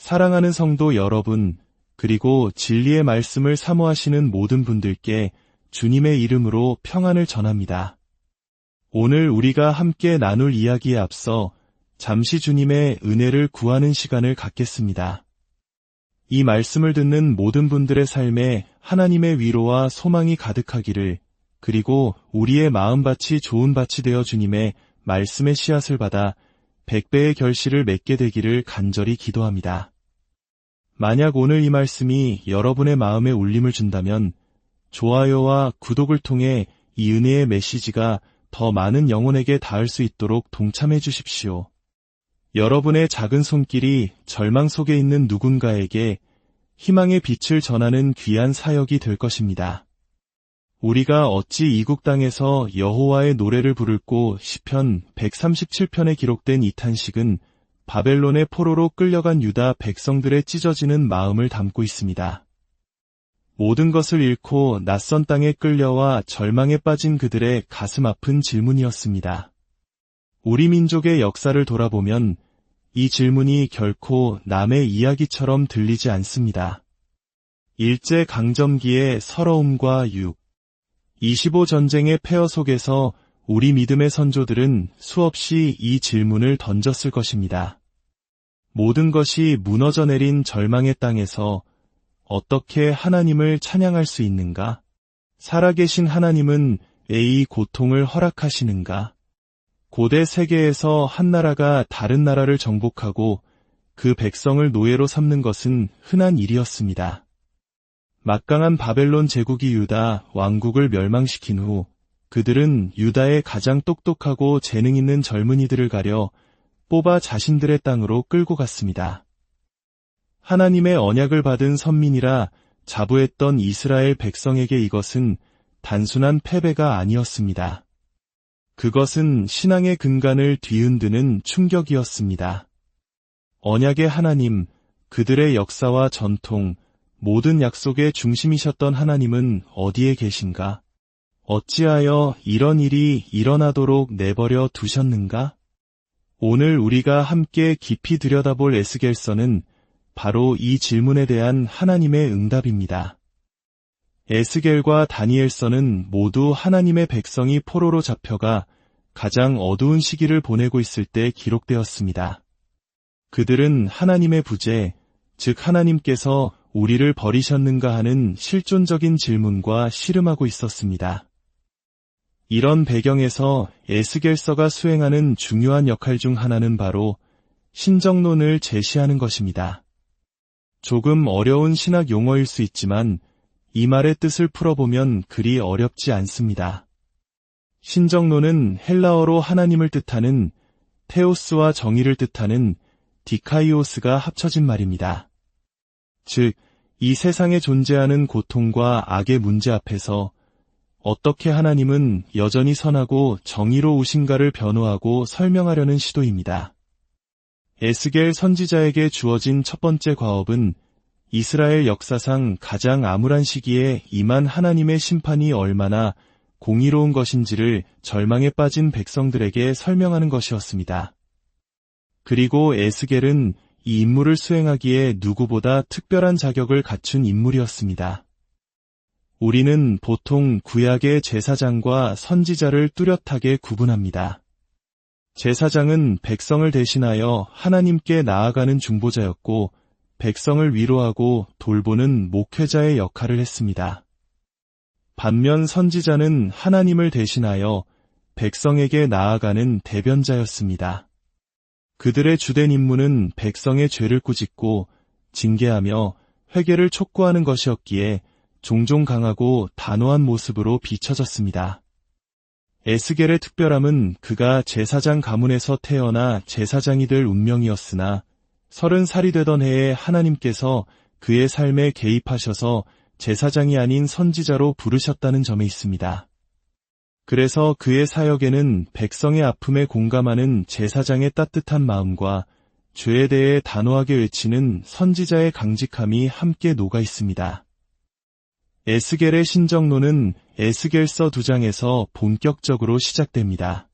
사랑하는 성도 여러분, 그리고 진리의 말씀을 사모하시는 모든 분들께 주님의 이름으로 평안을 전합니다. 오늘 우리가 함께 나눌 이야기에 앞서 잠시 주님의 은혜를 구하는 시간을 갖겠습니다. 이 말씀을 듣는 모든 분들의 삶에 하나님의 위로와 소망이 가득하기를, 그리고 우리의 마음밭이 좋은 밭이 되어 주님의 말씀의 씨앗을 받아 100배의 결실을 맺게 되기를 간절히 기도합니다. 만약 오늘 이 말씀이 여러분의 마음에 울림을 준다면 좋아요와 구독을 통해 이 은혜의 메시지가 더 많은 영혼에게 닿을 수 있도록 동참해 주십시오. 여러분의 작은 손길이 절망 속에 있는 누군가에게 희망의 빛을 전하는 귀한 사역이 될 것입니다. 우리가 어찌 이국 땅에서 여호와의 노래를 부를꼬 시편 137편에 기록된 이 탄식은 바벨론의 포로로 끌려간 유다 백성들의 찢어지는 마음을 담고 있습니다. 모든 것을 잃고 낯선 땅에 끌려와 절망에 빠진 그들의 가슴 아픈 질문이었습니다. 우리 민족의 역사를 돌아보면 이 질문이 결코 남의 이야기처럼 들리지 않습니다. 일제강점기의 서러움과 육, 25전쟁의 폐허 속에서 우리 믿음의 선조들은 수없이 이 질문을 던졌을 것입니다. 모든 것이 무너져 내린 절망의 땅에서 어떻게 하나님을 찬양할 수 있는가? 살아계신 하나님은 왜 이 고통을 허락하시는가? 고대 세계에서 한 나라가 다른 나라를 정복하고 그 백성을 노예로 삼는 것은 흔한 일이었습니다. 막강한 바벨론 제국이 유다 왕국을 멸망시킨 후 그들은 유다의 가장 똑똑하고 재능 있는 젊은이들을 가려 뽑아 자신들의 땅으로 끌고 갔습니다. 하나님의 언약을 받은 선민이라 자부했던 이스라엘 백성에게 이것은 단순한 패배가 아니었습니다. 그것은 신앙의 근간을 뒤흔드는 충격이었습니다. 언약의 하나님, 그들의 역사와 전통, 모든 약속의 중심이셨던 하나님은 어디에 계신가? 어찌하여 이런 일이 일어나도록 내버려 두셨는가? 오늘 우리가 함께 깊이 들여다볼 에스겔서는 바로 이 질문에 대한 하나님의 응답입니다. 에스겔과 다니엘서는 모두 하나님의 백성이 포로로 잡혀가 가장 어두운 시기를 보내고 있을 때 기록되었습니다. 그들은 하나님의 부재, 즉 하나님께서 우리를 버리셨는가 하는 실존적인 질문과 씨름하고 있었습니다. 이런 배경에서 에스겔서가 수행하는 중요한 역할 중 하나는 바로 신정론을 제시하는 것입니다. 조금 어려운 신학 용어일 수 있지만 이 말의 뜻을 풀어보면 그리 어렵지 않습니다. 신정론은 헬라어로 하나님을 뜻하는 테오스와 정의를 뜻하는 디카이오스가 합쳐진 말입니다. 즉, 이 세상에 존재하는 고통과 악의 문제 앞에서 어떻게 하나님은 여전히 선하고 정의로우신가를 변호하고 설명하려는 시도입니다. 에스겔 선지자에게 주어진 첫 번째 과업은 이스라엘 역사상 가장 암울한 시기에 임한 하나님의 심판이 얼마나 공의로운 것인지를 절망에 빠진 백성들에게 설명하는 것이었습니다. 그리고 에스겔은 이 임무를 수행하기에 누구보다 특별한 자격을 갖춘 인물이었습니다. 우리는 보통 구약의 제사장과 선지자를 뚜렷하게 구분합니다. 제사장은 백성을 대신하여 하나님께 나아가는 중보자였고 백성을 위로하고 돌보는 목회자의 역할을 했습니다. 반면 선지자는 하나님을 대신하여 백성에게 나아가는 대변자였습니다. 그들의 주된 임무는 백성의 죄를 꾸짖고 징계하며 회개를 촉구하는 것이었기에 종종 강하고 단호한 모습으로 비춰졌습니다. 에스겔의 특별함은 그가 제사장 가문에서 태어나 제사장이 될 운명이었으나 30살이 되던 해에 하나님께서 그의 삶에 개입하셔서 제사장이 아닌 선지자로 부르셨다는 점에 있습니다. 그래서 그의 사역에는 백성의 아픔에 공감하는 제사장의 따뜻한 마음과 죄에 대해 단호하게 외치는 선지자의 강직함이 함께 녹아 있습니다. 에스겔의 신정론은 에스겔서 2장에서 본격적으로 시작됩니다.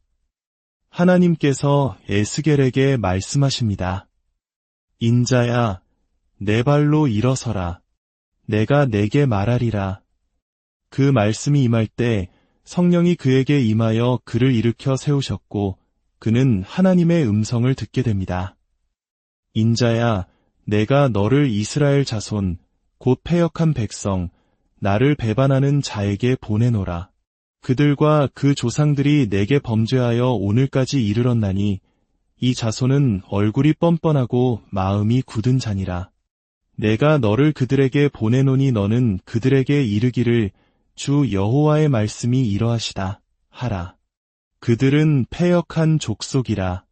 하나님께서 에스겔에게 말씀하십니다. 인자야, 내 발로 일어서라. 내가 내게 말하리라. 그 말씀이 임할 때 성령이 그에게 임하여 그를 일으켜 세우셨고 그는 하나님의 음성을 듣게 됩니다. 인자야, 내가 너를 이스라엘 자손, 곧 패역한 백성, 나를 배반하는 자에게 보내노라. 그들과 그 조상들이 내게 범죄하여 오늘까지 이르렀나니 이 자손은 얼굴이 뻔뻔하고 마음이 굳은 자니라. 내가 너를 그들에게 보내노니 너는 그들에게 이르기를 주 여호와의 말씀이 이러하시다 하라. 그들은 패역한 족속이라.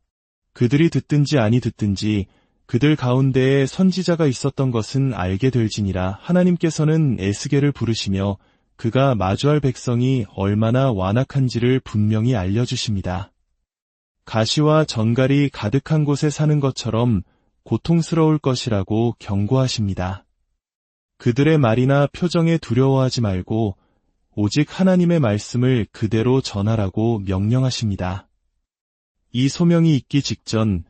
그들이 듣든지 아니 듣든지 그들 가운데에 선지자가 있었던 것은 알게 될지니라. 하나님께서는 에스겔을 부르시며 그가 마주할 백성이 얼마나 완악한지를 분명히 알려주십니다. 가시와 전갈이 가득한 곳에 사는 것처럼 고통스러울 것이라고 경고하십니다. 그들의 말이나 표정에 두려워하지 말고 오직 하나님의 말씀을 그대로 전하라고 명령하십니다. 이 소명이 있기 직전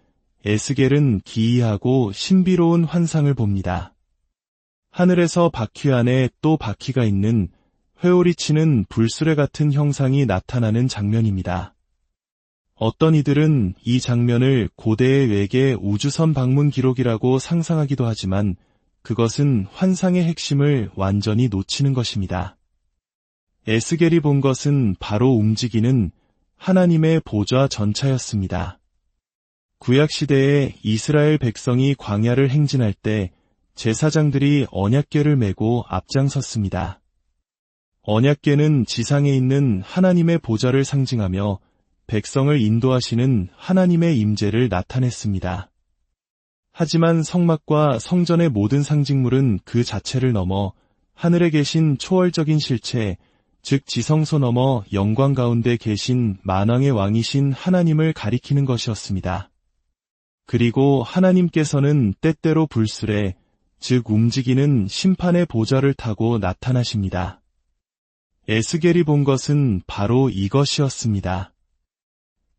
에스겔은 기이하고 신비로운 환상을 봅니다. 하늘에서 바퀴 안에 또 바퀴가 있는 회오리 치는 불수레 같은 형상이 나타나는 장면입니다. 어떤 이들은 이 장면을 고대의 외계 우주선 방문 기록이라고 상상하기도 하지만 그것은 환상의 핵심을 완전히 놓치는 것입니다. 에스겔이 본 것은 바로 움직이는 하나님의 보좌 전차였습니다. 구약시대에 이스라엘 백성이 광야를 행진할 때 제사장들이 언약궤를 메고 앞장섰습니다. 언약궤는 지상에 있는 하나님의 보좌를 상징하며 백성을 인도하시는 하나님의 임재를 나타냈습니다. 하지만 성막과 성전의 모든 상징물은 그 자체를 넘어 하늘에 계신 초월적인 실체, 즉 지성소 넘어 영광 가운데 계신 만왕의 왕이신 하나님을 가리키는 것이었습니다. 그리고 하나님께서는 때때로 불수레, 즉 움직이는 심판의 보좌를 타고 나타나십니다. 에스겔이 본 것은 바로 이것이었습니다.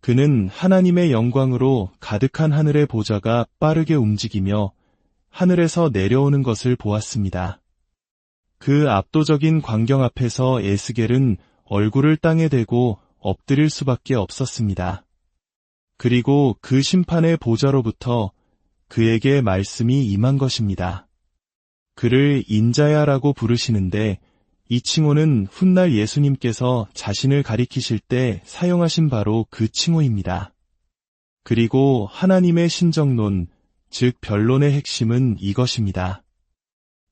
그는 하나님의 영광으로 가득한 하늘의 보좌가 빠르게 움직이며 하늘에서 내려오는 것을 보았습니다. 그 압도적인 광경 앞에서 에스겔은 얼굴을 땅에 대고 엎드릴 수밖에 없었습니다. 그리고 그 심판의 보좌로부터 그에게 말씀이 임한 것입니다. 그를 인자야라고 부르시는데 이 칭호는 훗날 예수님께서 자신을 가리키실 때 사용하신 바로 그 칭호입니다. 그리고 하나님의 신정론, 즉 변론의 핵심은 이것입니다.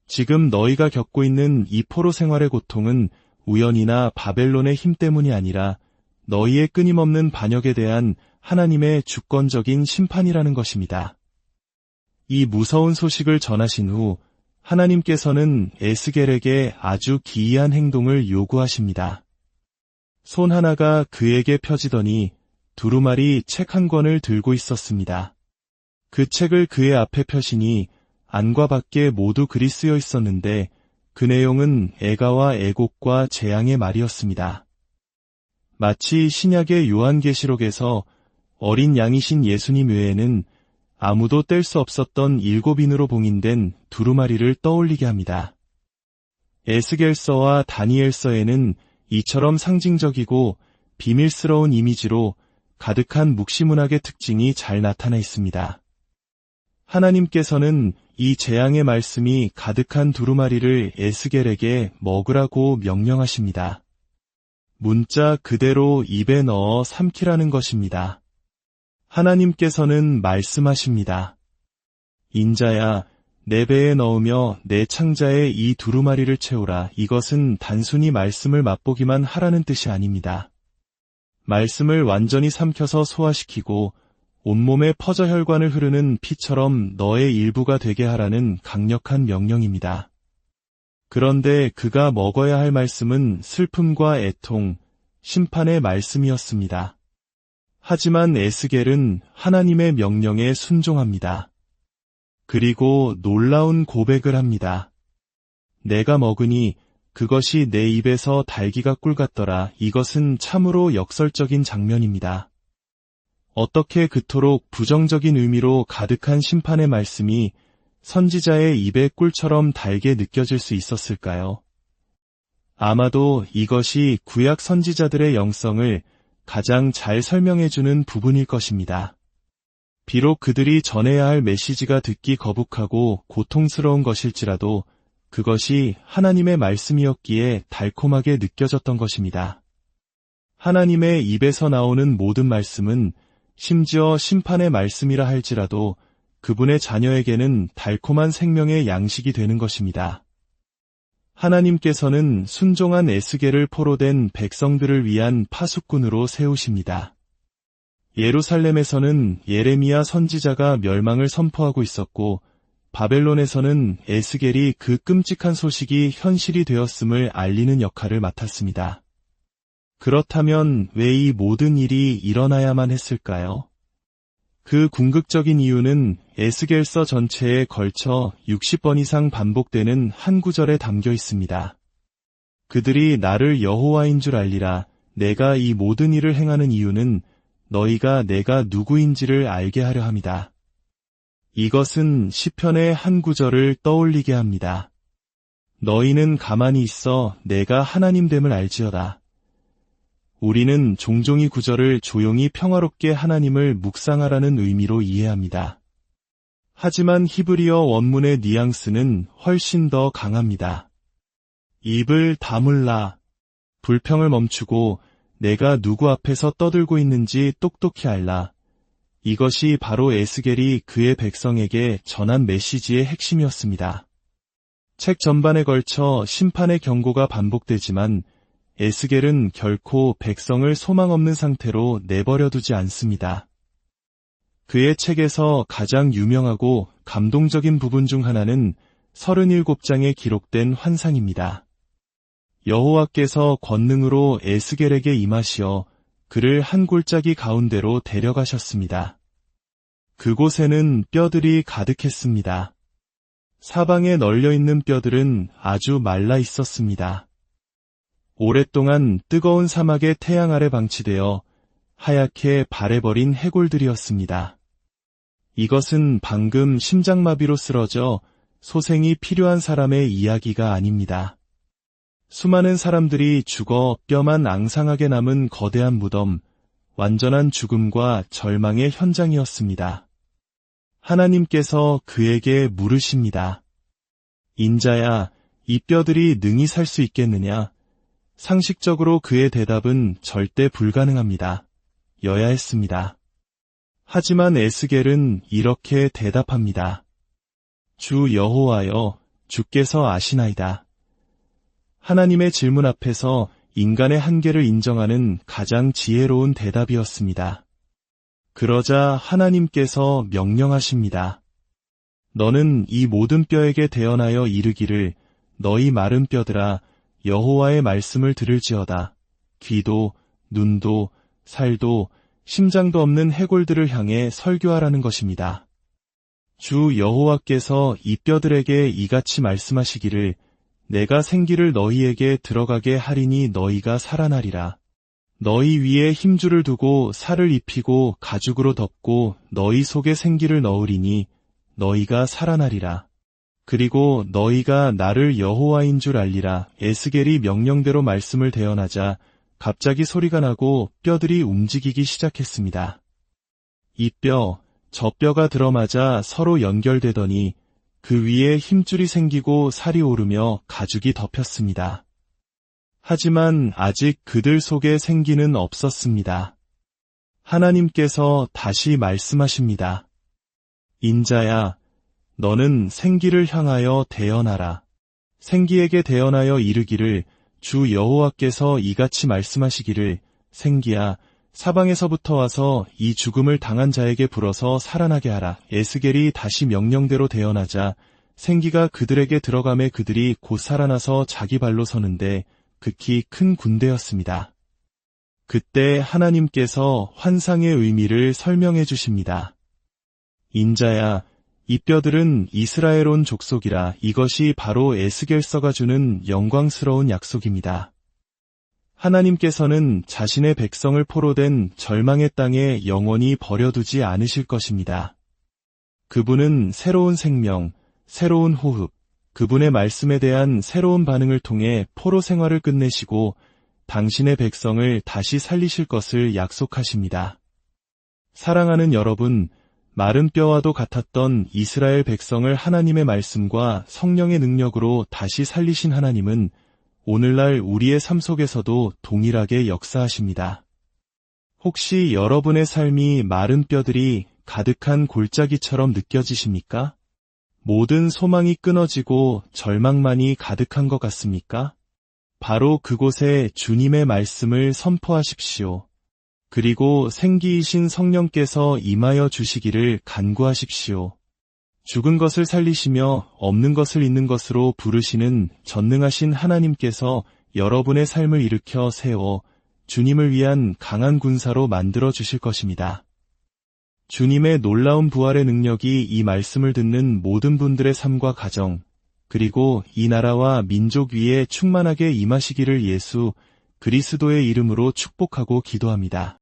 지금 너희가 겪고 있는 이 포로 생활의 고통은 우연이나 바벨론의 힘 때문이 아니라 너희의 끊임없는 반역에 대한 하나님의 주권적인 심판이라는 것입니다. 이 무서운 소식을 전하신 후 하나님께서는 에스겔에게 아주 기이한 행동을 요구하십니다. 손 하나가 그에게 펴지더니 두루마리 책 한 권을 들고 있었습니다. 그 책을 그의 앞에 펴시니 안과 밖에 모두 글이 쓰여 있었는데 그 내용은 애가와 애곡과 재앙의 말이었습니다. 마치 신약의 요한계시록에서 어린 양이신 예수님 외에는 아무도 뗄 수 없었던 7인으로 봉인된 두루마리를 떠올리게 합니다. 에스겔서와 다니엘서에는 이처럼 상징적이고 비밀스러운 이미지로 가득한 묵시문학의 특징이 잘 나타나 있습니다. 하나님께서는 이 재앙의 말씀이 가득한 두루마리를 에스겔에게 먹으라고 명령하십니다. 문자 그대로 입에 넣어 삼키라는 것입니다. 하나님께서는 말씀하십니다. 인자야, 내 배에 넣으며 내 창자에 이 두루마리를 채우라. 이것은 단순히 말씀을 맛보기만 하라는 뜻이 아닙니다. 말씀을 완전히 삼켜서 소화시키고 온몸에 퍼져 혈관을 흐르는 피처럼 너의 일부가 되게 하라는 강력한 명령입니다. 그런데 그가 먹어야 할 말씀은 슬픔과 애통, 심판의 말씀이었습니다. 하지만 에스겔은 하나님의 명령에 순종합니다. 그리고 놀라운 고백을 합니다. 내가 먹으니 그것이 내 입에서 달기가 꿀 같더라. 이것은 참으로 역설적인 장면입니다. 어떻게 그토록 부정적인 의미로 가득한 심판의 말씀이 선지자의 입의 꿀처럼 달게 느껴질 수 있었을까요? 아마도 이것이 구약 선지자들의 영성을 가장 잘 설명해주는 부분일 것입니다. 비록 그들이 전해야 할 메시지가 듣기 거북하고 고통스러운 것일지라도 그것이 하나님의 말씀이었기에 달콤하게 느껴졌던 것입니다. 하나님의 입에서 나오는 모든 말씀은 심지어 심판의 말씀이라 할지라도 그분의 자녀에게는 달콤한 생명의 양식이 되는 것입니다. 하나님께서는 순종한 에스겔을 포로된 백성들을 위한 파수꾼으로 세우십니다. 예루살렘에서는 예레미야 선지자가 멸망을 선포하고 있었고 바벨론에서는 에스겔이 그 끔찍한 소식이 현실이 되었음을 알리는 역할을 맡았습니다. 그렇다면 왜 이 모든 일이 일어나야만 했을까요? 그 궁극적인 이유는 에스겔서 전체에 걸쳐 60번 이상 반복되는 한 구절에 담겨 있습니다. 그들이 나를 여호와인 줄 알리라. 내가 이 모든 일을 행하는 이유는 너희가 내가 누구인지를 알게 하려 함이다. 이것은 시편의 한 구절을 떠올리게 합니다. 너희는 가만히 있어 내가 하나님됨을 알지어다. 우리는 종종 이 구절을 조용히 평화롭게 하나님을 묵상하라는 의미로 이해합니다. 하지만 히브리어 원문의 뉘앙스는 훨씬 더 강합니다. 입을 다물라. 불평을 멈추고 내가 누구 앞에서 떠들고 있는지 똑똑히 알라. 이것이 바로 에스겔이 그의 백성에게 전한 메시지의 핵심이었습니다. 책 전반에 걸쳐 심판의 경고가 반복되지만 에스겔은 결코 백성을 소망 없는 상태로 내버려두지 않습니다. 그의 책에서 가장 유명하고 감동적인 부분 중 하나는 37장에 기록된 환상입니다. 여호와께서 권능으로 에스겔에게 임하시어 그를 한 골짜기 가운데로 데려가셨습니다. 그곳에는 뼈들이 가득했습니다. 사방에 널려있는 뼈들은 아주 말라 있었습니다. 오랫동안 뜨거운 사막의 태양 아래 방치되어 하얗게 바래버린 해골들이었습니다. 이것은 방금 심장마비로 쓰러져 소생이 필요한 사람의 이야기가 아닙니다. 수많은 사람들이 죽어 뼈만 앙상하게 남은 거대한 무덤, 완전한 죽음과 절망의 현장이었습니다. 하나님께서 그에게 물으십니다. 인자야, 이 뼈들이 능히 살 수 있겠느냐? 상식적으로 그의 대답은 절대 불가능합니다. 여야 했습니다. 하지만 에스겔은 이렇게 대답합니다. 주 여호와여, 주께서 아시나이다. 하나님의 질문 앞에서 인간의 한계를 인정하는 가장 지혜로운 대답이었습니다. 그러자 하나님께서 명령하십니다. 너는 이 모든 뼈에게 대언하여 이르기를 너희 마른 뼈들아 여호와의 말씀을 들을지어다. 귀도 눈도 살도 심장도 없는 해골들을 향해 설교하라는 것입니다. 주 여호와께서 이 뼈들에게 이같이 말씀하시기를 내가 생기를 너희에게 들어가게 하리니 너희가 살아나리라. 너희 위에 힘줄을 두고 살을 입히고 가죽으로 덮고 너희 속에 생기를 넣으리니 너희가 살아나리라. 그리고 너희가 나를 여호와인 줄 알리라. 에스겔이 명령대로 말씀을 대언하자 갑자기 소리가 나고 뼈들이 움직이기 시작했습니다. 이 뼈, 저 뼈가 들어맞아 서로 연결되더니 그 위에 힘줄이 생기고 살이 오르며 가죽이 덮였습니다. 하지만 아직 그들 속에 생기는 없었습니다. 하나님께서 다시 말씀하십니다. 인자야, 너는 생기를 향하여 대언하라. 생기에게 대언하여 이르기를 주 여호와께서 이같이 말씀하시기를 생기야, 사방에서부터 와서 이 죽음을 당한 자에게 불어서 살아나게 하라. 에스겔이 다시 명령대로 대언하자 생기가 그들에게 들어가매 그들이 곧 살아나서 자기 발로 서는데 극히 큰 군대였습니다. 그때 하나님께서 환상의 의미를 설명해 주십니다. 인자야, 이 뼈들은 이스라엘 온 족속이라. 이것이 바로 에스겔서가 주는 영광스러운 약속입니다. 하나님께서는 자신의 백성을 포로된 절망의 땅에 영원히 버려두지 않으실 것입니다. 그분은 새로운 생명, 새로운 호흡, 그분의 말씀에 대한 새로운 반응을 통해 포로 생활을 끝내시고 당신의 백성을 다시 살리실 것을 약속하십니다. 사랑하는 여러분, 마른 뼈와도 같았던 이스라엘 백성을 하나님의 말씀과 성령의 능력으로 다시 살리신 하나님은 오늘날 우리의 삶 속에서도 동일하게 역사하십니다. 혹시 여러분의 삶이 마른 뼈들이 가득한 골짜기처럼 느껴지십니까? 모든 소망이 끊어지고 절망만이 가득한 것 같습니까? 바로 그곳에 주님의 말씀을 선포하십시오. 그리고 생기이신 성령께서 임하여 주시기를 간구하십시오. 죽은 것을 살리시며 없는 것을 있는 것으로 부르시는 전능하신 하나님께서 여러분의 삶을 일으켜 세워 주님을 위한 강한 군사로 만들어 주실 것입니다. 주님의 놀라운 부활의 능력이 이 말씀을 듣는 모든 분들의 삶과 가정, 그리고 이 나라와 민족 위에 충만하게 임하시기를 예수 그리스도의 이름으로 축복하고 기도합니다.